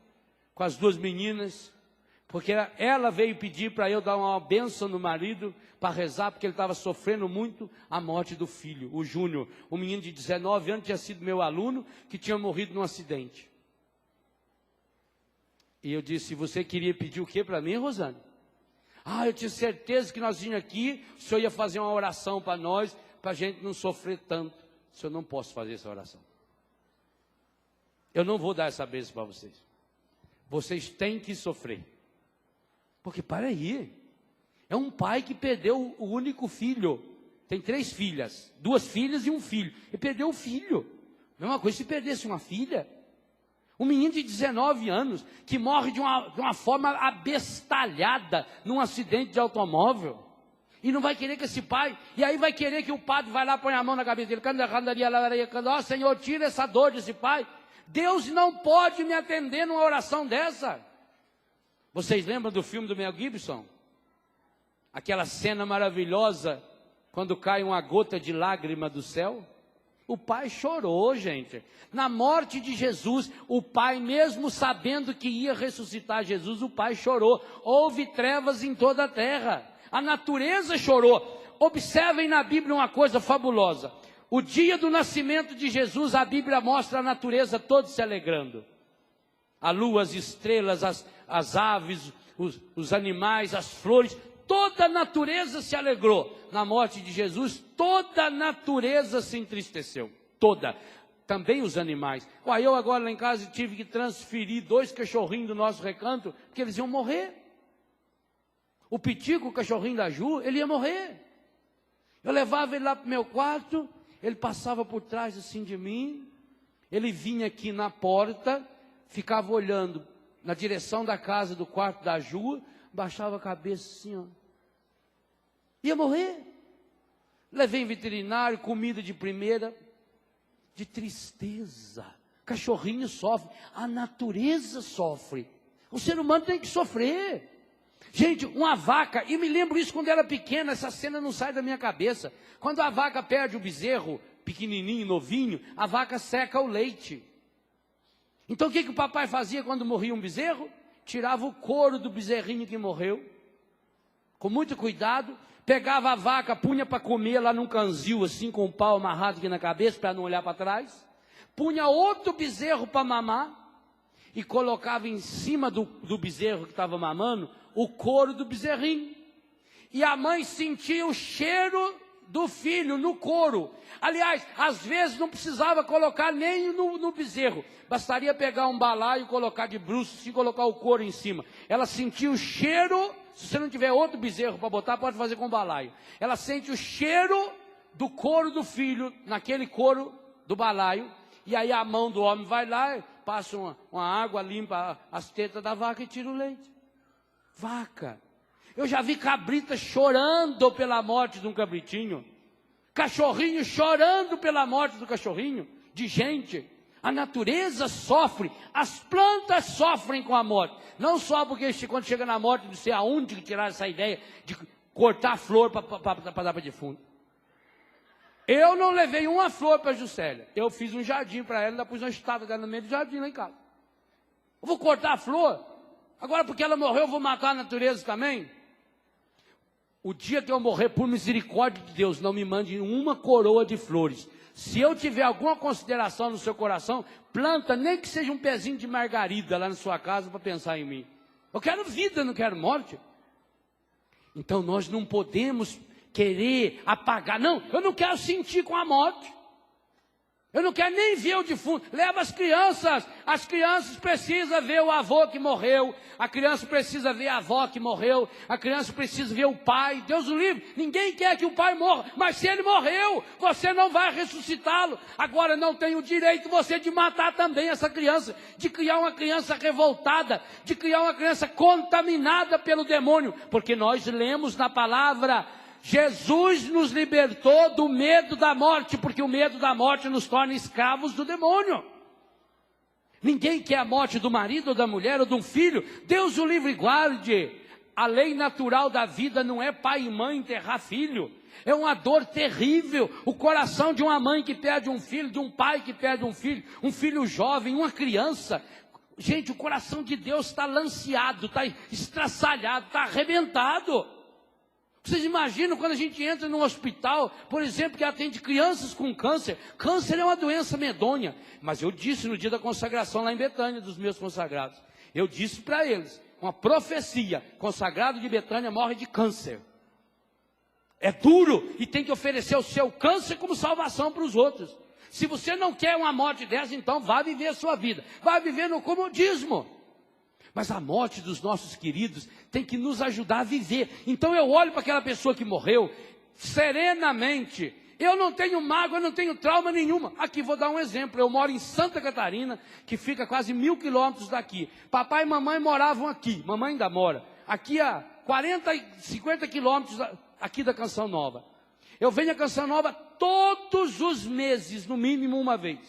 com as duas meninas, porque ela veio pedir para eu dar uma bênção no marido, para rezar, porque ele estava sofrendo muito a morte do filho, o Júnior, um menino de 19 anos, tinha sido meu aluno, que tinha morrido num acidente. E eu disse, você queria pedir o que para mim, Rosane? Eu tinha certeza que nós vínhamos aqui, o senhor ia fazer uma oração para nós, para a gente não sofrer tanto. O senhor não posso fazer essa oração. Eu não vou dar essa bênção para vocês. Vocês têm que sofrer. Porque, para aí, é um pai que perdeu o único filho. Tem 3 filhas, 2 filhas e um filho. E perdeu o filho. Mesma coisa se perdesse uma filha. Um menino de 19 anos, que morre de uma forma abestalhada, num acidente de automóvel. E não vai querer que esse pai, e aí vai querer que o padre vai lá, põe a mão na cabeça dele, ó Senhor, tira essa dor desse pai. Deus não pode me atender numa oração dessa. Vocês lembram do filme do Mel Gibson? Aquela cena maravilhosa, quando cai uma gota de lágrima do céu? O pai chorou, gente. Na morte de Jesus, o pai, mesmo sabendo que ia ressuscitar Jesus, o pai chorou. Houve trevas em toda a terra. A natureza chorou. Observem na Bíblia uma coisa fabulosa. O dia do nascimento de Jesus, a Bíblia mostra a natureza toda se alegrando. A lua, as estrelas, as aves, os animais, as flores, toda a natureza se alegrou. Na morte de Jesus, toda a natureza se entristeceu. Toda. Também os animais. Eu agora lá em casa tive que transferir 2 cachorrinhos do nosso recanto, porque eles iam morrer. O Pitico, o cachorrinho da Ju, ele ia morrer. Eu levava ele lá para o meu quarto, ele passava por trás assim de mim, ele vinha aqui na porta, ficava olhando na direção da casa do quarto da Ju, baixava a cabeça assim, ó. Ia morrer. Levei em veterinário, comida de primeira, de tristeza. Cachorrinho sofre, a natureza sofre. O ser humano tem que sofrer. Gente, uma vaca, e me lembro isso quando era pequena, essa cena não sai da minha cabeça. Quando a vaca perde o bezerro, pequenininho, novinho, a vaca seca o leite. Então o que o papai fazia quando morria um bezerro? Tirava o couro do bezerrinho que morreu, com muito cuidado, pegava a vaca, punha para comer lá num canzil, assim, com o pau amarrado aqui na cabeça, para não olhar para trás, punha outro bezerro para mamar, e colocava em cima do bezerro que estava mamando, o couro do bezerrinho. E a mãe sentia o cheiro do filho no couro. Aliás, às vezes não precisava colocar nem no bezerro. Bastaria pegar um balaio e colocar de bruços e colocar o couro em cima. Ela sentia o cheiro, se você não tiver outro bezerro para botar, pode fazer com balaio. Ela sente o cheiro do couro do filho, naquele couro do balaio. E aí a mão do homem vai lá, passa uma água, limpa as tetas da vaca e tira o leite. Vaca. Eu já vi cabrita chorando pela morte de um cabritinho. Cachorrinho chorando pela morte do cachorrinho. De gente. A natureza sofre. As plantas sofrem com a morte. Não só porque quando chega na morte, não sei aonde que tiraram essa ideia de cortar a flor para dar para defunto. Eu não levei uma flor para a Juscelia. Eu fiz um jardim para ela, ainda pus uma estátua dela no meio do jardim lá em casa. Eu vou cortar a flor? Agora porque ela morreu, eu vou matar a natureza também? O dia que eu morrer, por misericórdia de Deus, não me mande uma coroa de flores. Se eu tiver alguma consideração no seu coração, planta nem que seja um pezinho de margarida lá na sua casa para pensar em mim. Eu quero vida, não quero morte. Então nós não podemos querer apagar. Não, eu não quero sentir com a morte. Eu não quero nem ver o defunto. Leva as crianças. As crianças precisam ver o avô que morreu. A criança precisa ver a avó que morreu. A criança precisa ver o pai. Deus o livre. Ninguém quer que o pai morra. Mas se ele morreu, você não vai ressuscitá-lo. Agora não tem o direito você de matar também essa criança. De criar uma criança revoltada. De criar uma criança contaminada pelo demônio. Porque nós lemos na palavra: Jesus nos libertou do medo da morte, porque o medo da morte nos torna escravos do demônio. Ninguém quer a morte do marido ou da mulher ou de um filho. Deus o livre e guarde. A lei natural da vida não é pai e mãe enterrar filho. É uma dor terrível. O coração de uma mãe que perde um filho, de um pai que perde um filho jovem, uma criança. Gente, o coração de Deus está lanceado, está estraçalhado, está arrebentado. Vocês imaginam quando a gente entra num hospital, por exemplo, que atende crianças com câncer. Câncer é uma doença medonha. Mas eu disse no dia da consagração lá em Betânia, dos meus consagrados. Eu disse para eles, uma profecia: consagrado de Betânia morre de câncer. É duro e tem que oferecer o seu câncer como salvação para os outros. Se você não quer uma morte dessa, então vá viver a sua vida. Vá viver no comodismo. Mas a morte dos nossos queridos tem que nos ajudar a viver. Então eu olho para aquela pessoa que morreu serenamente. Eu não tenho mágoa, eu não tenho trauma nenhuma. Aqui vou dar um exemplo. Eu moro em Santa Catarina, que fica quase 1000 quilômetros daqui. Papai e mamãe moravam aqui. Mamãe ainda mora. Aqui a 40, 50 quilômetros aqui da Canção Nova. Eu venho à Canção Nova todos os meses, no mínimo uma vez.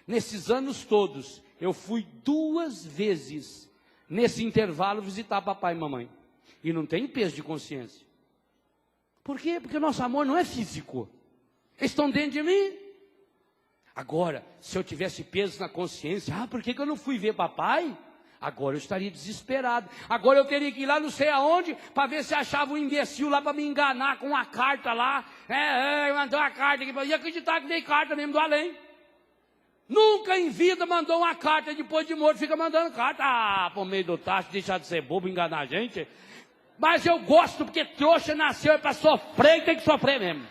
Nesses anos todos, eu fui 2 vezes nesse intervalo visitar papai e mamãe. E não tem peso de consciência. Por quê? Porque o nosso amor não é físico. Eles estão dentro de mim. Agora, se eu tivesse peso na consciência, por que eu não fui ver papai? Agora eu estaria desesperado. Agora eu teria que ir lá não sei aonde, para ver se achava um imbecil lá para me enganar com uma carta lá. Mandou uma carta aqui, e acreditar que dei carta mesmo do além. Nunca em vida mandou uma carta depois de morto, fica mandando carta. Por meio do tacho, deixar de ser bobo, enganar a gente. Mas eu gosto, porque trouxa nasceu para sofrer e tem que sofrer mesmo.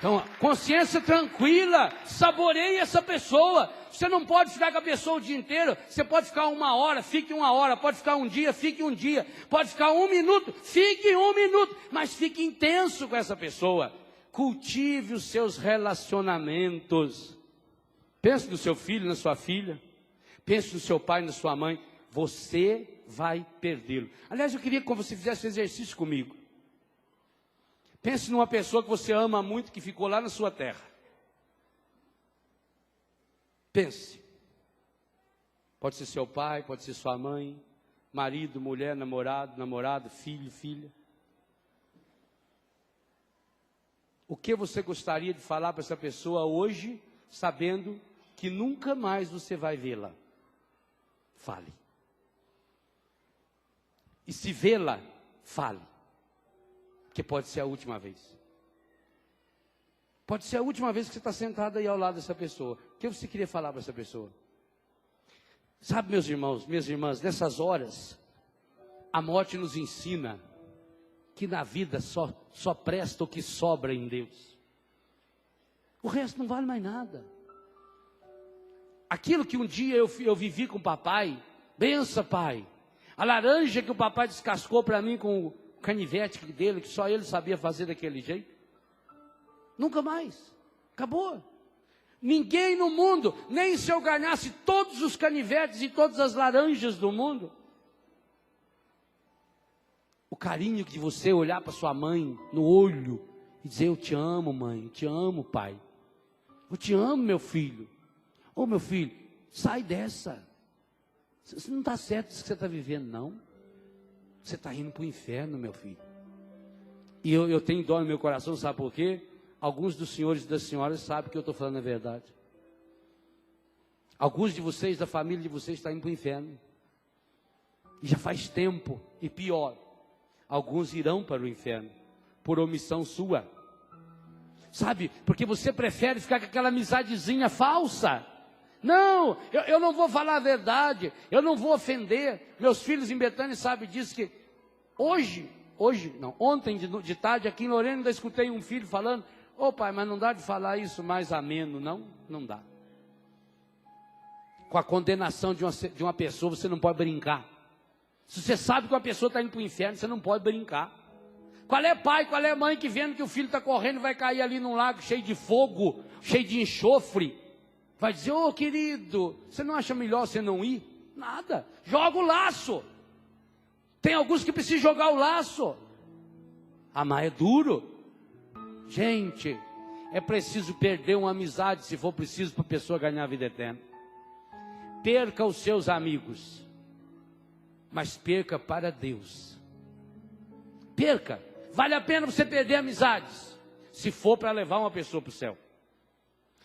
Então, consciência tranquila, saboreie essa pessoa. Você não pode ficar com a pessoa o dia inteiro. Você pode ficar 1 hora, fique 1 hora. Pode ficar 1 dia, fique 1 dia. Pode ficar 1 minuto, fique 1 minuto. Mas fique intenso com essa pessoa. Cultive os seus relacionamentos. Pense no seu filho, na sua filha. Pense no seu pai, na sua mãe. Você vai perdê-lo. Aliás, eu queria que você fizesse exercício comigo. Pense numa pessoa que você ama muito, que ficou lá na sua terra. Pense. Pode ser seu pai, pode ser sua mãe, marido, mulher, namorado, namorada, filho, filha. O que você gostaria de falar para essa pessoa hoje, sabendo que nunca mais você vai vê-la? Fale. E se vê-la, fale. Que pode ser a última vez. Pode ser a última vez que você está sentado aí ao lado dessa pessoa. O que você queria falar para essa pessoa? Sabe, meus irmãos, minhas irmãs, nessas horas, a morte nos ensina que na vida só presta o que sobra em Deus. O resto não vale mais nada. Aquilo que um dia eu vivi com o papai, bença, pai. A laranja que o papai descascou para mim com o canivete dele, que só ele sabia fazer daquele jeito. Nunca mais. Acabou. Ninguém no mundo, nem se eu ganhasse todos os canivetes e todas as laranjas do mundo. O carinho de você olhar para sua mãe no olho e dizer: eu te amo, mãe, eu te amo, pai. Eu te amo, meu filho. Ô, meu filho, sai dessa. Você não está certo isso que você está vivendo, não. Você está indo para o inferno, meu filho. E eu tenho dó no meu coração, sabe por quê? Alguns dos senhores e das senhoras sabem que eu estou falando a verdade. Alguns de vocês, da família de vocês, estão indo para o inferno. E já faz tempo. E pior, alguns irão para o inferno, por omissão sua. Sabe, porque você prefere ficar com aquela amizadezinha falsa. Não, eu não vou falar a verdade, eu não vou ofender. Meus filhos em Betânia sabem disso, que ontem de tarde aqui em Lorena ainda escutei um filho falando: ô pai, mas não dá de falar isso mais ameno, não? Não dá. Com a condenação de uma pessoa você não pode brincar. Se você sabe que uma pessoa está indo para o inferno, você não pode brincar. Qual é pai, qual é mãe que vendo que o filho está correndo e vai cair ali num lago cheio de fogo, cheio de enxofre, vai dizer: ô querido, você não acha melhor você não ir? Nada, joga o laço. Tem alguns que precisam jogar o laço. Amar é duro. Gente, é preciso perder uma amizade, se for preciso, para a pessoa ganhar a vida eterna. Perca os seus amigos, mas perca para Deus. Perca. Vale a pena você perder amizades, se for para levar uma pessoa para o céu.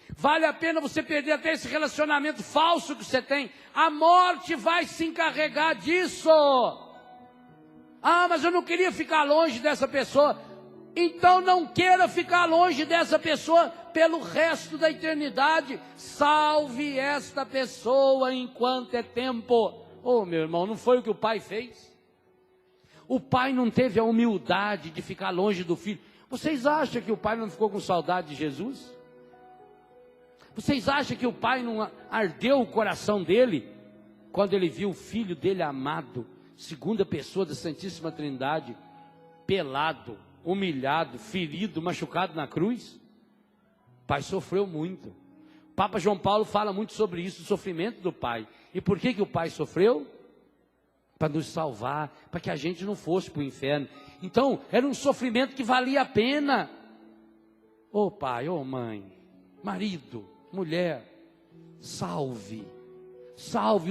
Vale a pena você perder até esse relacionamento falso que você tem. A morte vai se encarregar disso. Ah, mas eu não queria ficar longe dessa pessoa. Então não queira ficar longe dessa pessoa pelo resto da eternidade. Salve esta pessoa enquanto é tempo. Oh, meu irmão, não foi o que o pai fez? O pai não teve a humildade de ficar longe do filho. Vocês acham que o pai não ficou com saudade de Jesus? Vocês acham que o pai não ardeu o coração dele quando ele viu o filho dele amado, segunda pessoa da Santíssima Trindade, pelado, humilhado, ferido, machucado na cruz? O pai sofreu muito. O Papa João Paulo fala muito sobre isso, o sofrimento do pai. E por que o pai sofreu? Para nos salvar, para que a gente não fosse para o inferno. Então, era um sofrimento que valia a pena. Ô pai, ô mãe, marido, mulher, salve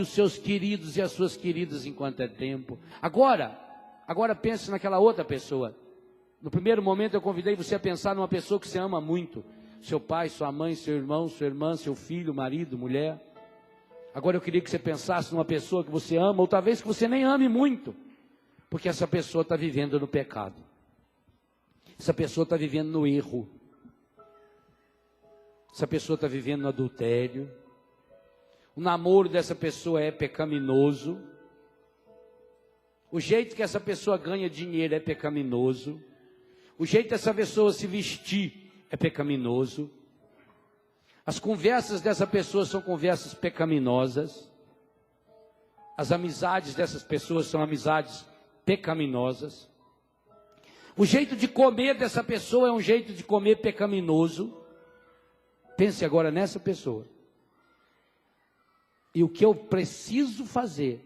os seus queridos e as suas queridas enquanto é tempo. Agora pense naquela outra pessoa. No primeiro momento eu convidei você a pensar numa pessoa que você ama muito. Seu pai, sua mãe, seu irmão, sua irmã, seu filho, marido, mulher. Agora eu queria que você pensasse numa pessoa que você ama, ou talvez que você nem ame muito, porque essa pessoa está vivendo no pecado. Essa pessoa está vivendo no erro. Essa pessoa está vivendo no adultério. O namoro dessa pessoa é pecaminoso. O jeito que essa pessoa ganha dinheiro é pecaminoso. O jeito dessa pessoa se vestir é pecaminoso. As conversas dessa pessoa são conversas pecaminosas. As amizades dessas pessoas são amizades pecaminosas. O jeito de comer dessa pessoa é um jeito de comer pecaminoso. Pense agora nessa pessoa. E o que eu preciso fazer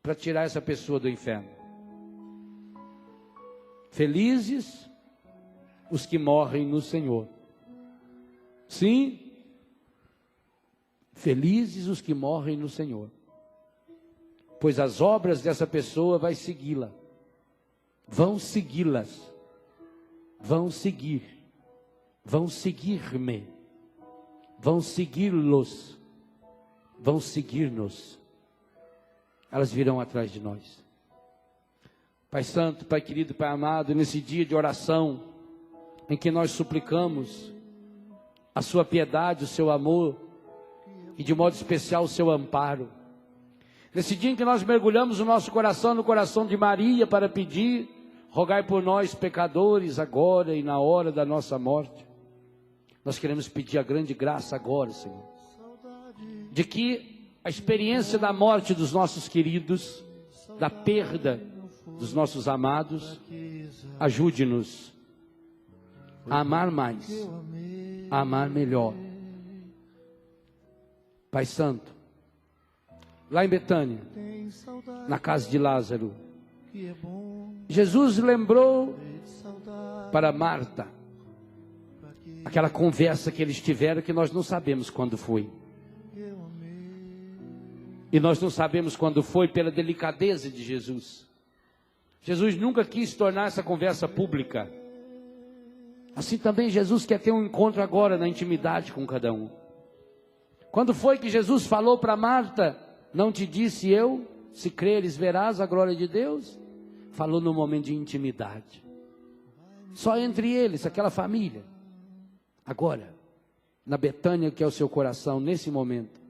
para tirar essa pessoa do inferno? Felizes os que morrem no Senhor. Sim, felizes os que morrem no Senhor, pois as obras dessa pessoa vai segui-la, vão segui-las, vão seguir-me, vão segui-los, vão seguir-nos, elas virão atrás de nós. Pai Santo, Pai querido, Pai amado, nesse dia de oração, em que nós suplicamos a sua piedade, o seu amor, e de modo especial o seu amparo. Nesse dia em que nós mergulhamos o nosso coração no coração de Maria para pedir, rogai por nós pecadores agora e na hora da nossa morte. Nós queremos pedir a grande graça agora, Senhor, de que a experiência da morte dos nossos queridos, da perda dos nossos amados, ajude-nos a amar mais, a amar melhor. Pai Santo, lá em Betânia, na casa de Lázaro, Jesus lembrou para Marta aquela conversa que eles tiveram, que nós não sabemos quando foi. E nós não sabemos quando foi pela delicadeza de Jesus. Jesus nunca quis tornar essa conversa pública. Assim também Jesus quer ter um encontro agora na intimidade com cada um. Quando foi que Jesus falou para Marta, não te disse eu, se creres verás a glória de Deus? Falou no momento de intimidade, só entre eles, aquela família. Agora, na Betânia, que é o seu coração, nesse momento,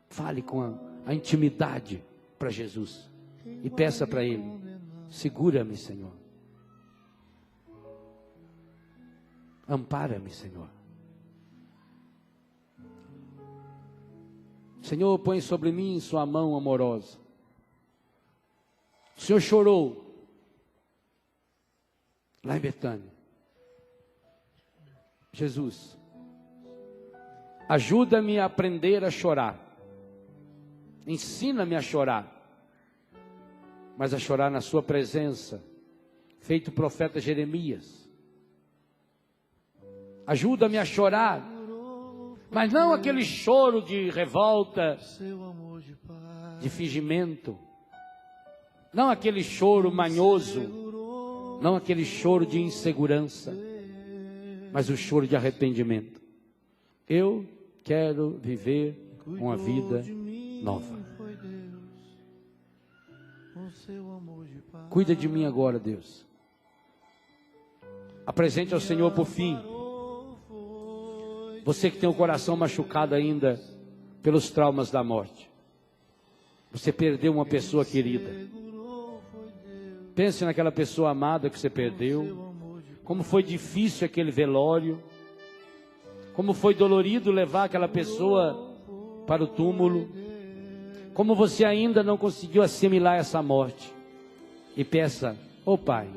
fale com a intimidade para Jesus e peça para Ele: segura-me, Senhor, ampara-me, Senhor. Senhor, põe sobre mim sua mão amorosa. O Senhor chorou lá em Betânia. Jesus, ajuda-me a aprender a chorar. Ensina-me a chorar, mas a chorar na sua presença, feito o profeta Jeremias. Ajuda-me a chorar, mas não aquele choro de revolta, de fingimento, não aquele choro manhoso, não aquele choro de insegurança, mas o choro de arrependimento. Eu quero viver uma vida nova. Cuida de mim agora, Deus. Apresente ao Senhor por fim você que tem o coração machucado ainda pelos traumas da morte. Você perdeu uma pessoa querida. Pense naquela pessoa amada que você perdeu. Como foi difícil aquele velório. Como foi dolorido levar aquela pessoa para o túmulo. Como você ainda não conseguiu assimilar essa morte. E peça: ô Pai,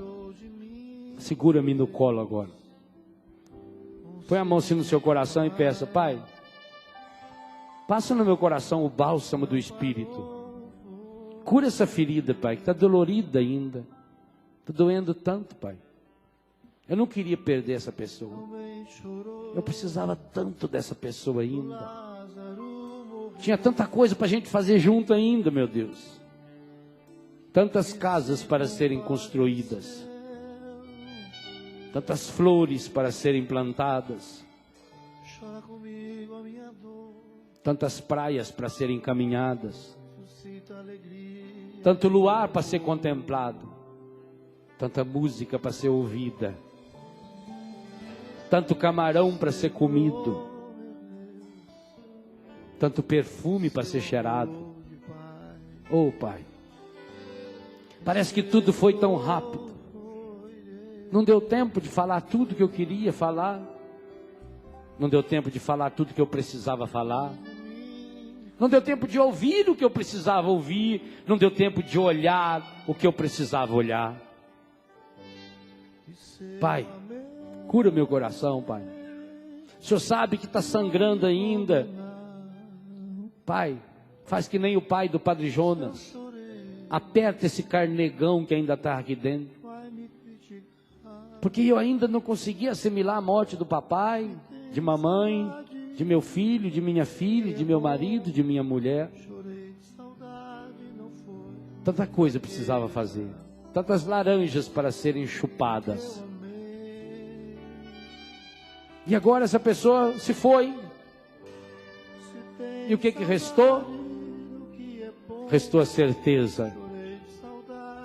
segura-me no colo agora. Põe a mão assim no seu coração e peça: Pai, passa no meu coração o bálsamo do Espírito. Cura essa ferida, Pai, que está dolorida ainda. Está doendo tanto, Pai. Eu não queria perder essa pessoa. Eu precisava tanto dessa pessoa ainda. Tinha tanta coisa para a gente fazer junto ainda, meu Deus. Tantas casas para serem construídas. Tantas flores para serem plantadas. Tantas praias para serem caminhadas. Tanto luar para ser contemplado. Tanta música para ser ouvida. Tanto camarão para ser comido. Tanto perfume para ser cheirado. Oh, Pai, parece que tudo foi tão rápido. Não deu tempo de falar tudo que eu queria falar. Não deu tempo de falar tudo que eu precisava falar. Não deu tempo de ouvir o que eu precisava ouvir. Não deu tempo de olhar o que eu precisava olhar. Pai, cura meu coração, Pai. O Senhor sabe que está sangrando ainda. Pai, faz que nem o pai do Padre Jonas. Aperta esse carnegão que ainda está aqui dentro. Porque eu ainda não consegui assimilar a morte do papai, de mamãe, de meu filho, de minha filha, de meu marido, de minha mulher. Tanta coisa precisava fazer. Tantas laranjas para serem chupadas. E agora essa pessoa se foi. E o que restou? Restou a certeza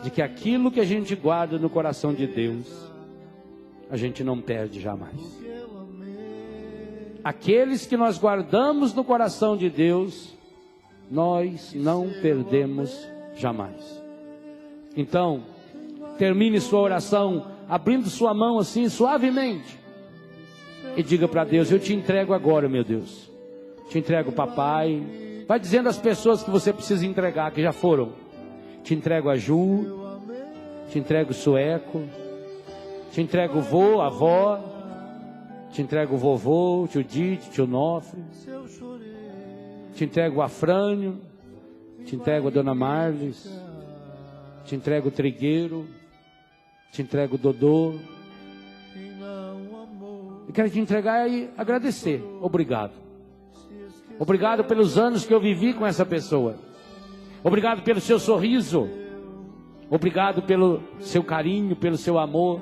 de que aquilo que a gente guarda no coração de Deus, a gente não perde jamais. Aqueles que nós guardamos no coração de Deus, nós não perdemos jamais. Então, termine sua oração abrindo sua mão assim suavemente e diga para Deus: eu te entrego agora, meu Deus. Te entrego, papai. Vai dizendo às pessoas que você precisa entregar, que já foram. Te entrego a Ju, te entrego o Sueco, te entrego o vô, a avó, te entrego o vovô, o tio Dite, tio Nofre, te entrego o Afrânio, te entrego a Dona Marlis, te entrego o Trigueiro, te entrego o Dodô. Eu quero te entregar e agradecer. Obrigado. Obrigado pelos anos que eu vivi com essa pessoa. Obrigado pelo seu sorriso. Obrigado pelo seu carinho, pelo seu amor,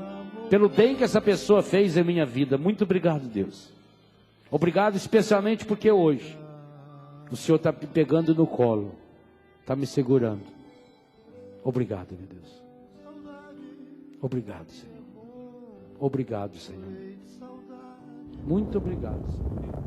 pelo bem que essa pessoa fez em minha vida. Muito obrigado, Deus. Obrigado especialmente porque hoje o Senhor está me pegando no colo, está me segurando. Obrigado, meu Deus. Obrigado, Senhor. Obrigado, Senhor. Muito obrigado, Senhor.